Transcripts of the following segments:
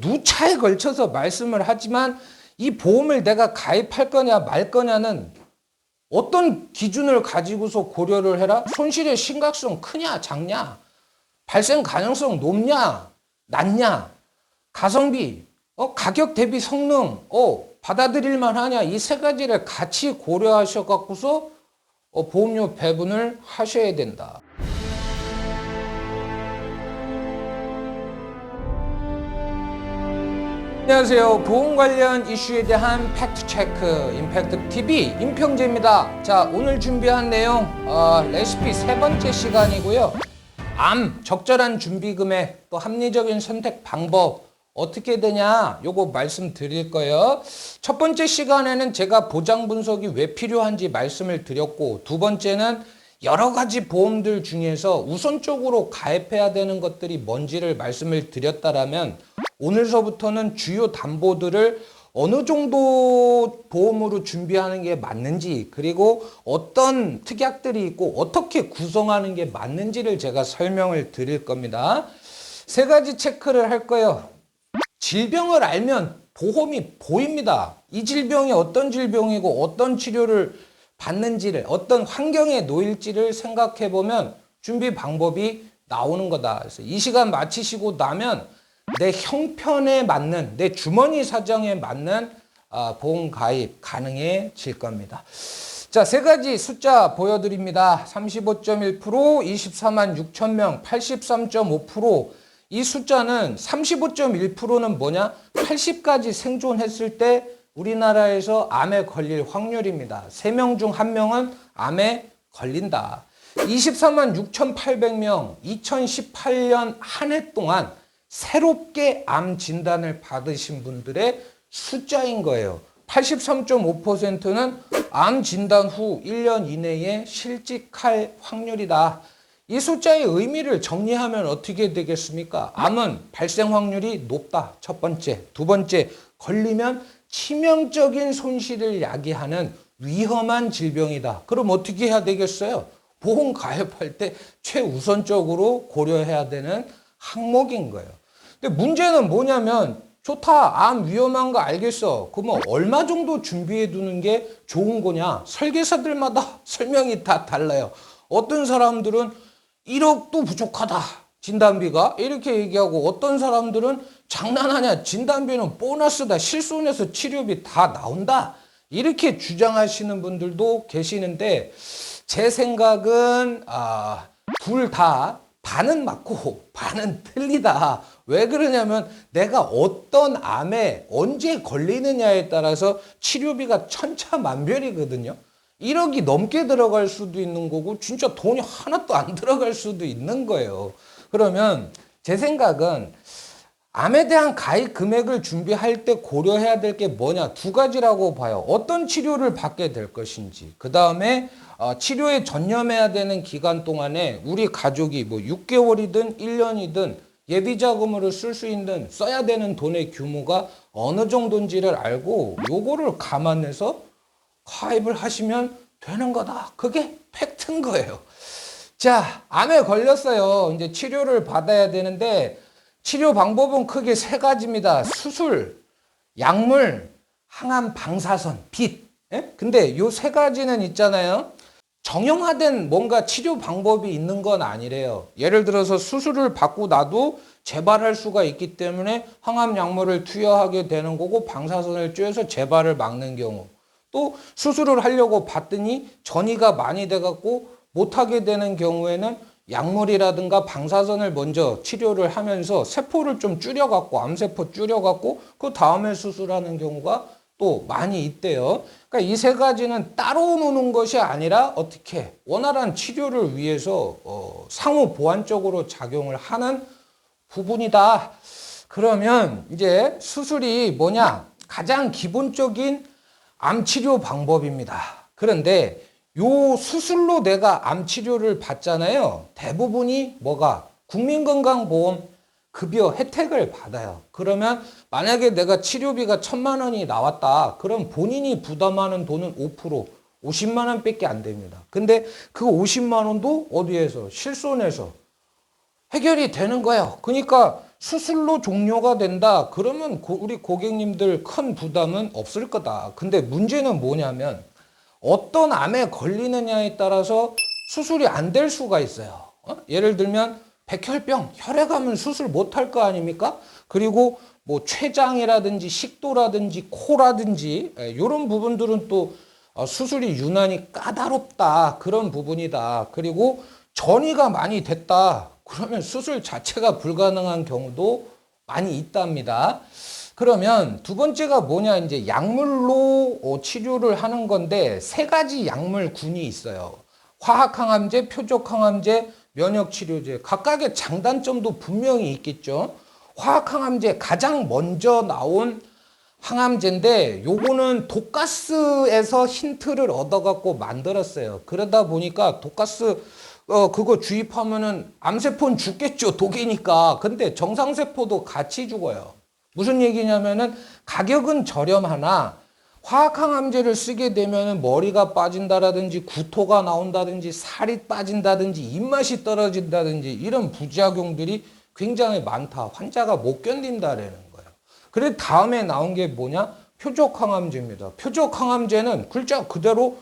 수차에 걸쳐서 말씀을 하지만 이 보험을 내가 가입할 거냐 말 거냐는 어떤 기준을 가지고서 고려를 해라? 손실의 심각성 크냐 작냐? 발생 가능성 높냐 낮냐? 가성비, 가격 대비 성능, 받아들일 만하냐? 이 세 가지를 같이 고려하셔 갖고서 보험료 배분을 하셔야 된다. 안녕하세요. 보험 관련 이슈에 대한 팩트체크 임팩트TV 임평재입니다. 자, 오늘 준비한 내용 레시피 세 번째 시간이고요. 암 적절한 준비 금액 또 합리적인 선택 방법 어떻게 되냐 요거 말씀드릴 거예요. 첫 번째 시간에는 제가 보장 분석이 왜 필요한지 말씀을 드렸고, 두 번째는 여러 가지 보험들 중에서 우선적으로 가입해야 되는 것들이 뭔지를 말씀을 드렸다라면, 오늘서부터는 주요 담보들을 어느 정도 보험으로 준비하는 게 맞는지, 그리고 어떤 특약들이 있고 어떻게 구성하는 게 맞는지를 제가 설명을 드릴 겁니다. 세 가지 체크를 할 거예요. 질병을 알면 보험이 보입니다. 이 질병이 어떤 질병이고 어떤 치료를 받는지를, 어떤 환경에 놓일지를 생각해 보면 준비 방법이 나오는 거다. 그래서 이 시간 마치시고 나면 내 형편에 맞는, 내 주머니 사정에 맞는 보험 가입 가능해질 겁니다. 자, 세 가지 숫자 보여드립니다. 35.1%, 24만 6천 명, 83.5%. 이 숫자는 35.1%는 뭐냐? 80까지 생존했을 때 우리나라에서 암에 걸릴 확률입니다. 3명 중 1명은 암에 걸린다. 24만 6,800명, 2018년 한 해 동안 새롭게 암 진단을 받으신 분들의 숫자인 거예요. 83.5%는 암 진단 후 1년 이내에 실직할 확률이다. 이 숫자의 의미를 정리하면 어떻게 되겠습니까? 암은 발생 확률이 높다. 첫 번째. 두 번째, 걸리면 치명적인 손실을 야기하는 위험한 질병이다. 그럼 어떻게 해야 되겠어요? 보험 가입할 때 최우선적으로 고려해야 되는 항목인 거예요. 근데 문제는 뭐냐면, 좋다, 암 위험한 거 알겠어. 그러면 얼마 정도 준비해 두는 게 좋은 거냐? 설계사들마다 설명이 다 달라요. 어떤 사람들은 1억도 부족하다, 진단비가, 이렇게 얘기하고, 어떤 사람들은 장난하냐, 진단비는 보너스다, 실손해서 치료비 다 나온다, 이렇게 주장하시는 분들도 계시는데, 제 생각은 둘 다 반은 맞고 반은 틀리다. 왜 그러냐면, 내가 어떤 암에 언제 걸리느냐에 따라서 치료비가 천차만별이거든요. 1억이 넘게 들어갈 수도 있는 거고, 진짜 돈이 하나도 안 들어갈 수도 있는 거예요. 그러면 제 생각은 암에 대한 가입 금액을 준비할 때 고려해야 될 게 뭐냐? 두 가지라고 봐요. 어떤 치료를 받게 될 것인지, 그 다음에 치료에 전념해야 되는 기간 동안에 우리 가족이 뭐 6개월이든 1년이든 예비자금으로 쓸 수 있는, 써야 되는 돈의 규모가 어느 정도인지를 알고 요거를 감안해서 가입을 하시면 되는 거다. 그게 팩트인 거예요. 자, 암에 걸렸어요. 이제 치료를 받아야 되는데, 치료 방법은 크게 세 가지입니다. 수술, 약물, 항암 방사선, 빛. 예? 근데 요 세 가지는 있잖아요. 정형화된 뭔가 치료 방법이 있는 건 아니래요. 예를 들어서 수술을 받고 나도 재발할 수가 있기 때문에 항암 약물을 투여하게 되는 거고, 방사선을 쬐서 재발을 막는 경우. 또 수술을 하려고 봤더니 전이가 많이 돼갖고 못하게 되는 경우에는 약물이라든가 방사선을 먼저 치료를 하면서 세포를 좀 줄여갖고, 암세포 줄여갖고 그 다음에 수술하는 경우가 또 많이 있대요. 그러니까 이 세 가지는 따로 노는 것이 아니라 어떻게 원활한 치료를 위해서 상호 보완적으로 작용을 하는 부분이다. 그러면 이제 수술이 뭐냐? 가장 기본적인 암치료 방법입니다. 그런데 요 수술로 내가 암치료를 받잖아요. 대부분이 뭐가? 국민건강보험 급여 혜택을 받아요. 그러면 만약에 내가 치료비가 1,000만 원이 나왔다. 그럼 본인이 부담하는 돈은 5%, 50만 원밖에 안 됩니다. 근데 그 50만 원도 어디에서? 실손해서 해결이 되는 거예요. 그러니까 수술로 종료가 된다. 그러면 우리 고객님들 큰 부담은 없을 거다. 근데 문제는 뭐냐면 어떤 암에 걸리느냐에 따라서 수술이 안 될 수가 있어요. 예를 들면 백혈병, 혈액암은 수술 못 할 거 아닙니까? 그리고 뭐 췌장이라든지 식도라든지 코라든지 이런 부분들은 또 수술이 유난히 까다롭다. 그런 부분이다. 그리고 전이가 많이 됐다. 그러면 수술 자체가 불가능한 경우도 많이 있답니다. 그러면 두 번째가 뭐냐, 이제 약물로 치료를 하는 건데 세 가지 약물군이 있어요. 화학항암제, 표적항암제, 면역치료제. 각각의 장단점도 분명히 있겠죠. 화학항암제 가장 먼저 나온 항암제인데 요거는 독가스에서 힌트를 얻어갖고 만들었어요. 그러다 보니까 독가스 그거 주입하면은 암세포는 죽겠죠. 독이니까. 근데 정상세포도 같이 죽어요. 무슨 얘기냐면은 가격은 저렴하나 화학항암제를 쓰게 되면은 머리가 빠진다라든지 구토가 나온다든지 살이 빠진다든지 입맛이 떨어진다든지 이런 부작용들이 굉장히 많다. 환자가 못 견딘다라는 거예요. 그래서 다음에 나온 게 뭐냐? 표적항암제입니다. 표적항암제는 글자 그대로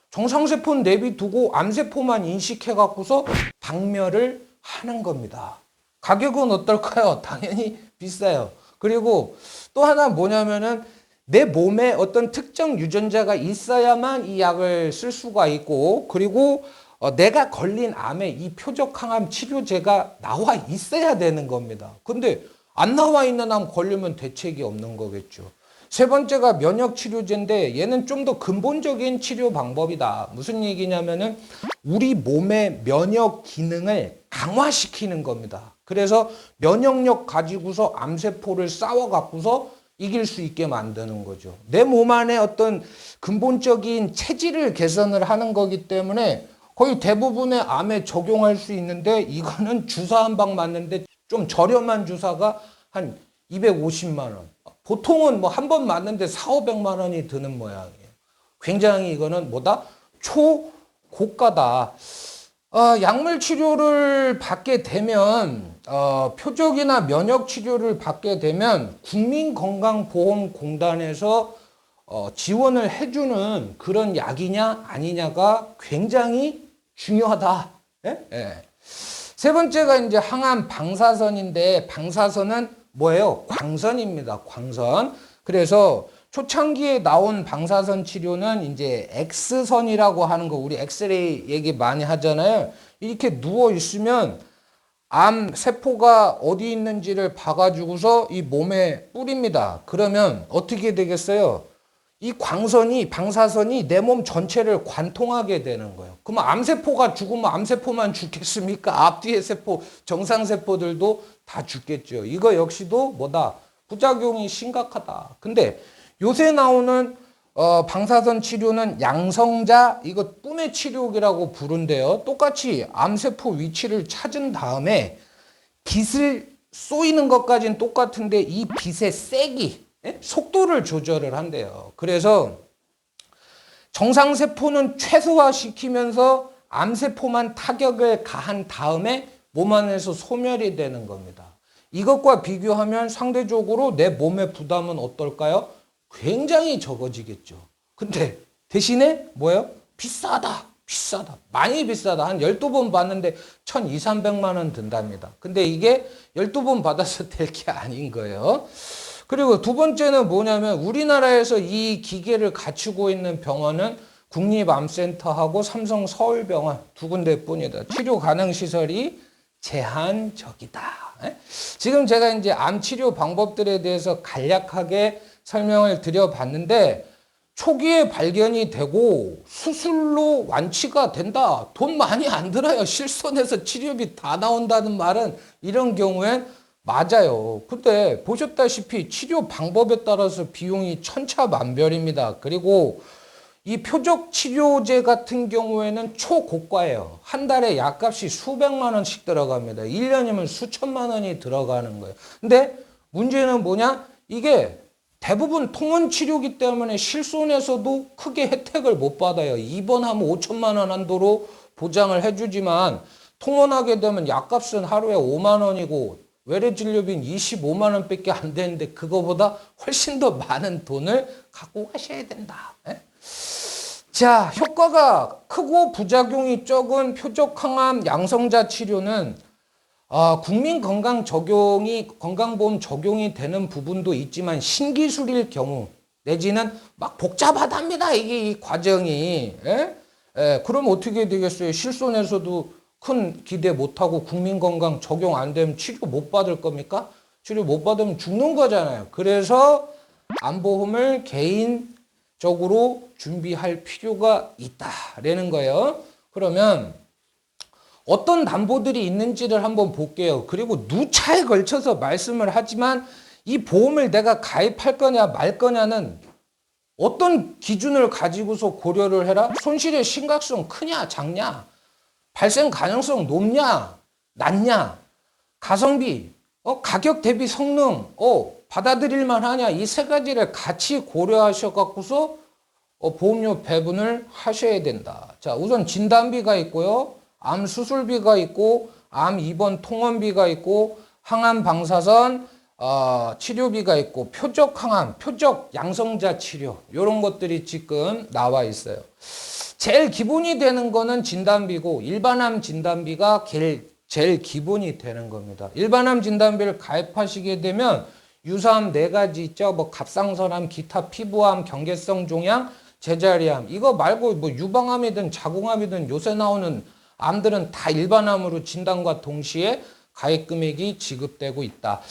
정상세포는 내비두고 암세포만 인식해갖고서 박멸을 하는 겁니다. 가격은 어떨까요? 당연히 비싸요. 그리고 또 하나 뭐냐면은 내 몸에 어떤 특정 유전자가 있어야만 이 약을 쓸 수가 있고, 그리고 내가 걸린 암에 이 표적항암 치료제가 나와 있어야 되는 겁니다. 근데 안 나와 있는 암 걸리면 대책이 없는 거겠죠. 세 번째가 면역치료제인데 얘는 좀 더 근본적인 치료 방법이다. 무슨 얘기냐면은 우리 몸의 면역 기능을 강화시키는 겁니다. 그래서 면역력 가지고서 암세포를 싸워갖고서 이길 수 있게 만드는 거죠. 내 몸 안에 어떤 근본적인 체질을 개선을 하는 거기 때문에 거의 대부분의 암에 적용할 수 있는데 이거는 주사 한 방 맞는데 좀 저렴한 주사가 한 250만 원. 보통은 뭐 한 번 맞는데 4,500만 원이 드는 모양이에요. 굉장히 이거는 뭐다? 초고가다. 약물 치료를 받게 되면 표적이나 면역 치료를 받게 되면 국민건강보험공단에서 지원을 해주는 그런 약이냐 아니냐가 굉장히 중요하다. 예? 예. 세 번째가 이제 항암 방사선인데 방사선은 뭐예요? 광선입니다. 광선. 그래서 초창기에 나온 방사선 치료는 이제 X선이라고 하는 거, 우리 엑스레이 얘기 많이 하잖아요. 이렇게 누워 있으면 암 세포가 어디 있는지를 봐가지고서 이 몸에 뿌립니다. 그러면 어떻게 되겠어요? 이 광선이, 방사선이 내 몸 전체를 관통하게 되는 거예요. 그러면 암세포가 죽으면 암세포만 죽겠습니까? 앞뒤의 세포, 정상세포들도 다 죽겠죠. 이거 역시도 뭐다? 부작용이 심각하다. 근데 요새 나오는 방사선 치료는 양성자, 이거 뿜의 치료기라고 부른대요. 똑같이 암세포 위치를 찾은 다음에 빛을 쏘이는 것까지는 똑같은데 이 빛의 세기, 속도를 조절을 한대요. 그래서 정상세포는 최소화시키면서 암세포만 타격을 가한 다음에 몸 안에서 소멸이 되는 겁니다. 이것과 비교하면 상대적으로 내 몸의 부담은 어떨까요? 굉장히 적어지겠죠. 근데 대신에 뭐예요? 비싸다. 비싸다. 많이 비싸다. 한 12번 받는데 1,200, 300만 원 든답니다. 근데 이게 12번 받아서 될 게 아닌 거예요. 그리고 두 번째는 뭐냐면 우리나라에서 이 기계를 갖추고 있는 병원은 국립암센터하고 삼성 서울병원 두 군데뿐이다. 치료 가능 시설이 제한적이다. 지금 제가 이제 암 치료 방법들에 대해서 간략하게 설명을 드려봤는데 초기에 발견이 되고 수술로 완치가 된다. 돈 많이 안 들어요. 실손해서 치료비 다 나온다는 말은 이런 경우엔 맞아요. 근데 보셨다시피 치료 방법에 따라서 비용이 천차만별입니다. 그리고 이 표적 치료제 같은 경우에는 초고가예요. 한 달에 약값이 수백만 원씩 들어갑니다. 1년이면 수천만 원이 들어가는 거예요. 근데 문제는 뭐냐? 이게 대부분 통원 치료기 때문에 실손해서도 크게 혜택을 못 받아요. 입원하면 5천만 원 한도로 보장을 해주지만 통원하게 되면 약값은 하루에 5만 원이고 외래 진료비는 25만 원밖에 안 되는데 그거보다 훨씬 더 많은 돈을 갖고 가셔야 된다. 예? 자, 효과가 크고 부작용이 적은 표적항암 양성자 치료는 건강보험 적용이 되는 부분도 있지만 신기술일 경우 내지는 막 복잡하답니다. 이게 이 과정이. 예? 예, 그럼 어떻게 되겠어요? 실손에서도 큰 기대 못하고 국민건강 적용 안 되면 치료 못 받을 겁니까? 치료 못 받으면 죽는 거잖아요. 그래서 암보험을 개인적으로 준비할 필요가 있다라는 거예요. 그러면 어떤 담보들이 있는지를 한번 볼게요. 그리고 누차에 걸쳐서 말씀을 하지만 이 보험을 내가 가입할 거냐 말 거냐는 어떤 기준을 가지고서 고려를 해라? 손실의 심각성 크냐 작냐? 발생 가능성 높냐 낮냐? 가성비, 가격 대비 성능, 받아들일만 하냐? 이 세 가지를 같이 고려하셔 갖고서 보험료 배분을 하셔야 된다. 자, 우선 진단비가 있고요. 암 수술비가 있고 암 입원 통원비가 있고 항암 방사선 치료비가 있고 표적 항암, 표적 양성자 치료 이런 것들이 지금 나와 있어요. 제일 기본이 되는 거는 진단비고 일반암 진단비가 제일 기본이 되는 겁니다. 일반암 진단비를 가입하시게 되면 유사암 4가지 있죠. 뭐 갑상선암, 기타 피부암, 경계성 종양, 제자리암 이거 말고 뭐 유방암이든 자궁암이든 요새 나오는 암들은 다 일반암으로 진단과 동시에 가입 금액이 지급되고 있다.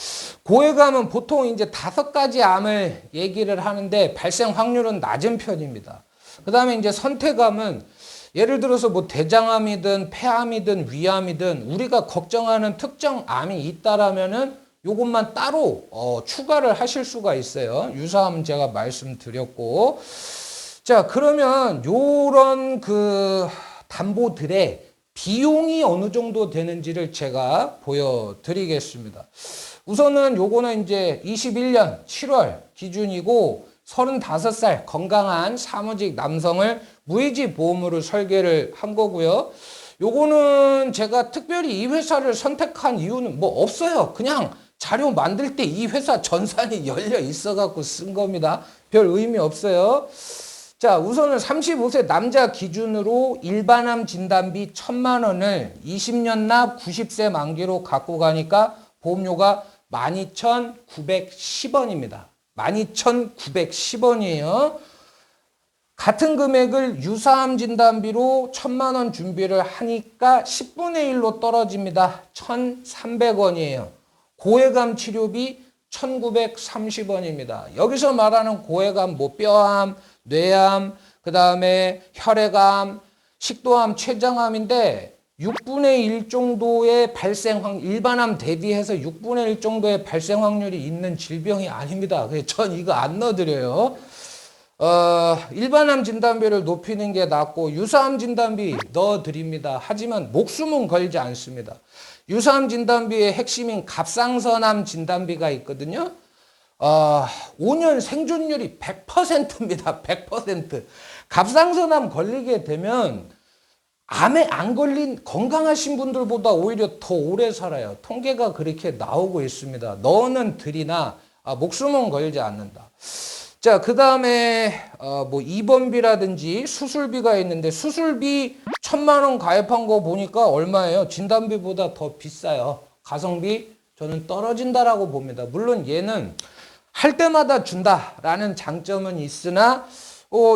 고액암은 보통 이제 5가지 암을 얘기를 하는데 발생 확률은 낮은 편입니다. 그 다음에 이제 선택암은 예를 들어서 뭐 대장암이든 폐암이든 위암이든 우리가 걱정하는 특정 암이 있다라면은 요것만 따로 추가를 하실 수가 있어요. 유사암 제가 말씀드렸고. 자, 그러면 요런 그 담보들의 비용이 어느 정도 되는지를 제가 보여드리겠습니다. 우선은 요거는 이제 21년 7월 기준이고 35살 건강한 사무직 남성을 무해지 보험으로 설계를 한 거고요. 요거는 제가 특별히 이 회사를 선택한 이유는 뭐 없어요. 그냥 자료 만들 때 이 회사 전산이 열려 있어 갖고 쓴 겁니다. 별 의미 없어요. 자, 우선은 35세 남자 기준으로 일반암 진단비 1,000만 원을 20년 납 90세 만기로 갖고 가니까 보험료가 12,910원입니다. 12,910원이에요. 같은 금액을 유사암 진단비로 1,000만 원 준비를 하니까 10분의 1로 떨어집니다. 1,300원이에요. 고액암 치료비 1,930원입니다. 여기서 말하는 고액암 뭐 뼈암, 뇌암, 그 다음에 혈액암, 식도암, 췌장암인데 6분의 1 정도의 발생 확률, 일반암 대비해서 6분의 1 정도의 발생 확률이 있는 질병이 아닙니다. 그래서 전 이거 안 넣어드려요. 일반암 진단비를 높이는 게 낫고 유사암 진단비 넣어드립니다. 하지만 목숨은 걸지 않습니다. 유사암 진단비의 핵심인 갑상선암 진단비가 있거든요. 5년 생존율이 100%입니다. 100%. 갑상선암 걸리게 되면 암에 안 걸린 건강하신 분들보다 오히려 더 오래 살아요. 통계가 그렇게 나오고 있습니다. 넣어는 드리나 목숨은 걸지 않는다. 자, 그 다음에 뭐 입원비라든지 수술비가 있는데 수술비 1,000만 원 가입한 거 보니까 얼마예요? 진단비보다 더 비싸요. 가성비 저는 떨어진다라고 봅니다. 물론 얘는 할 때마다 준다라는 장점은 있으나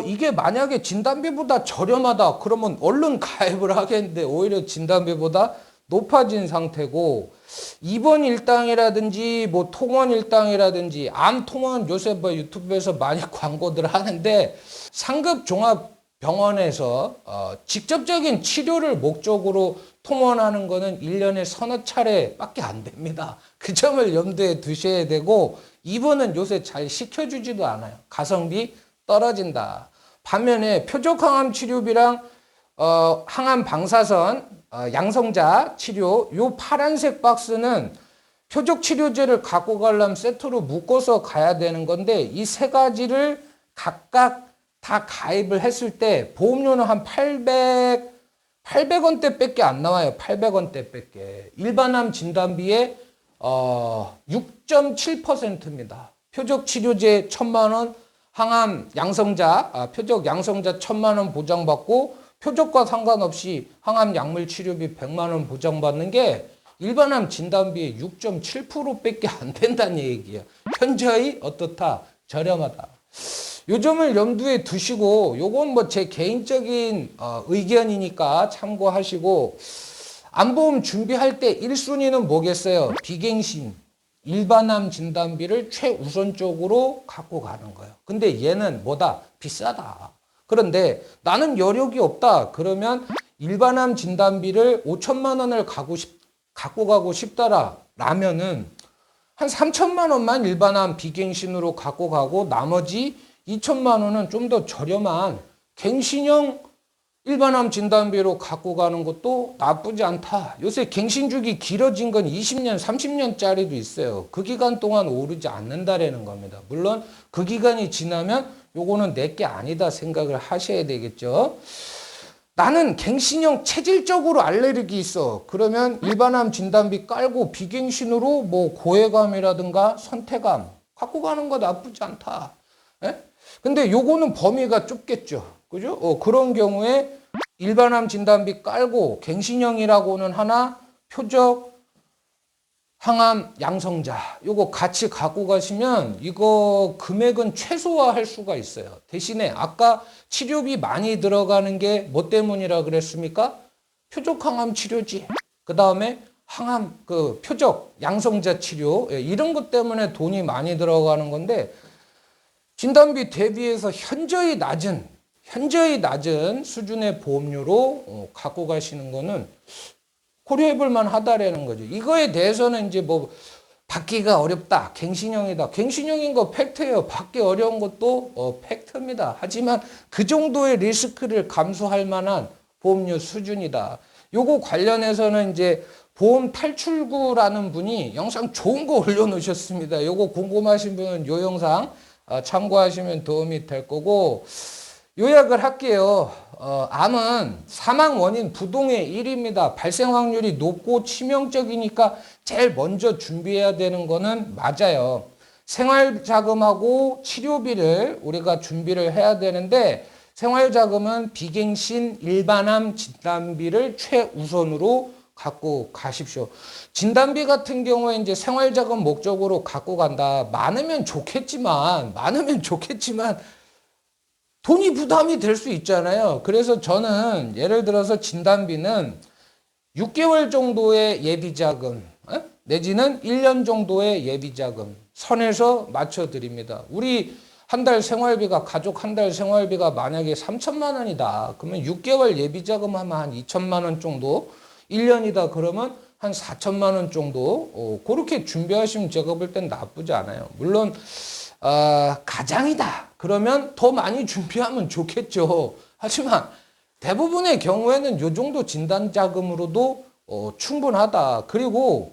이게 만약에 진단비보다 저렴하다 그러면 얼른 가입을 하겠는데 오히려 진단비보다 높아진 상태고 입원 일당이라든지 뭐 통원 일당이라든지 암 통원 요새 뭐 유튜브에서 많이 광고들 하는데 상급 종합병원에서 직접적인 치료를 목적으로 통원하는 거는 1년에 서너 차례밖에 안 됩니다. 그 점을 염두에 두셔야 되고 입원은 요새 잘 시켜주지도 않아요. 가성비 떨어진다. 반면에 표적항암 치료비랑 항암 방사선 양성자 치료 요 파란색 박스는 표적 치료제를 갖고 가려면 세트로 묶어서 가야 되는 건데 이 세 가지를 각각 다 가입을 했을 때 보험료는 한 800원대 밖에 안 나와요. 800원대 밖에. 일반암 진단비에 6.7%입니다. 표적 치료제 1,000만 원, 항암 양성자, 표적 양성자 1,000만 원 보장받고 표적과 상관없이 항암 약물 치료비 100만 원 보장받는 게 일반암 진단비의 6.7%밖에 안 된다는 얘기예요. 현저히 어떻다? 저렴하다. 요 점을 염두에 두시고, 요건 뭐 제 개인적인 의견이니까 참고하시고, 암보험 준비할 때 1순위는 뭐겠어요? 비갱신, 일반암 진단비를 최우선적으로 갖고 가는 거예요. 근데 얘는 뭐다? 비싸다. 그런데 나는 여력이 없다. 그러면 일반암 진단비를 5천만 원을 갖고 가고 싶다라 라면은 한 3천만 원만 일반암 비갱신으로 갖고 가고 나머지 2천만 원은 좀 더 저렴한 갱신형 일반암 진단비로 갖고 가는 것도 나쁘지 않다. 요새 갱신주기 길어진 건 20년, 30년짜리도 있어요. 그 기간 동안 오르지 않는다라는 겁니다. 물론 그 기간이 지나면 요거는 내게 아니다 생각을 하셔야 되겠죠. 나는 갱신형 체질적으로 알레르기 있어. 그러면 일반암 진단비 깔고 비갱신으로 뭐 고해감이라든가 선태감 갖고 가는 거 나쁘지 않다. 예? 근데 요거는 범위가 좁겠죠. 그죠? 그런 경우에 일반암 진단비 깔고 갱신형이라고는 하나, 표적, 항암 양성자 요거 같이 갖고 가시면 이거 금액은 최소화할 수가 있어요. 대신에 아까 치료비 많이 들어가는 게 뭐 때문이라 그랬습니까? 표적 항암 치료지. 그 다음에 항암 표적 양성자 치료 이런 것 때문에 돈이 많이 들어가는 건데 진단비 대비해서 현저히 낮은 수준의 보험료로 갖고 가시는 거는 고려해 볼 만하다라는 거죠. 이거에 대해서는 이제 뭐 받기가 어렵다. 갱신형이다. 갱신형인 거 팩트예요. 받기 어려운 것도 팩트입니다. 하지만 그 정도의 리스크를 감수할 만한 보험료 수준이다. 요거 관련해서는 이제 보험 탈출구라는 분이 영상 좋은 거 올려놓으셨습니다. 요거 궁금하신 분은 요 영상 참고하시면 도움이 될 거고, 요약을 할게요. 암은 사망 원인 부동의 1위입니다. 발생 확률이 높고 치명적이니까 제일 먼저 준비해야 되는 거는 맞아요. 생활자금하고 치료비를 우리가 준비를 해야 되는데, 생활자금은 비갱신 일반암 진단비를 최우선으로 갖고 가십시오. 진단비 같은 경우에 이제 생활자금 목적으로 갖고 간다. 많으면 좋겠지만 돈이 부담이 될 수 있잖아요. 그래서 저는 예를 들어서 진단비는 6개월 정도의 예비자금 내지는 1년 정도의 예비자금 선에서 맞춰드립니다. 우리 한 달 생활비가 가족 한 달 생활비가 만약에 3천만 원이다. 그러면 6개월 예비자금 하면 한 2천만 원 정도, 1년이다 그러면 한 4천만 원 정도 그렇게 준비하시면 제가 볼 땐 나쁘지 않아요. 물론 가장이다 그러면 더 많이 준비하면 좋겠죠. 하지만 대부분의 경우에는 이 정도 진단자금으로도 충분하다. 그리고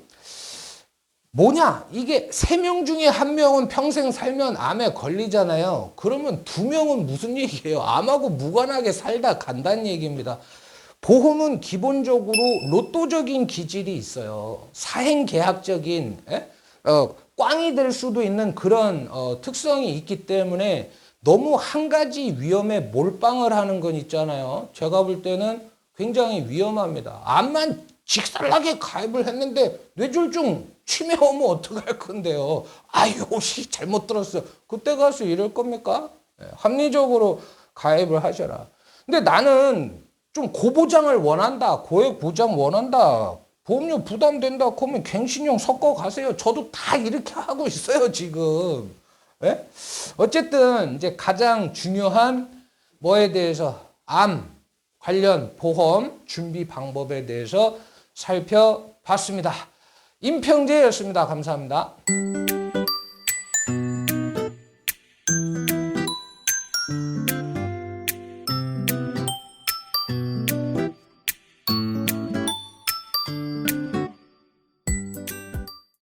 뭐냐, 이게 3명 중에 1명은 평생 살면 암에 걸리잖아요. 그러면 2명은 무슨 얘기예요? 암하고 무관하게 살다 간다는 얘기입니다. 보험은 기본적으로 로또적인 기질이 있어요. 사행계약적인 꽝이 될 수도 있는 그런 특성이 있기 때문에 너무 한 가지 위험에 몰빵을 하는 건 있잖아요. 제가 볼 때는 굉장히 위험합니다. 암만 직설나게 가입을 했는데 뇌졸중 치매 오면 어떡할 건데요. 아유 잘못 들었어요. 그때 가서 이럴 겁니까? 합리적으로 가입을 하셔라. 근데 나는 좀 고보장을 원한다. 고액 보장 원한다. 보험료 부담된다. 그러면 갱신형 섞어 가세요. 저도 다 이렇게 하고 있어요, 지금. 예? 어쨌든 이제 가장 중요한 뭐에 대해서 암 관련 보험 준비 방법에 대해서 살펴봤습니다. 임평재였습니다. 감사합니다.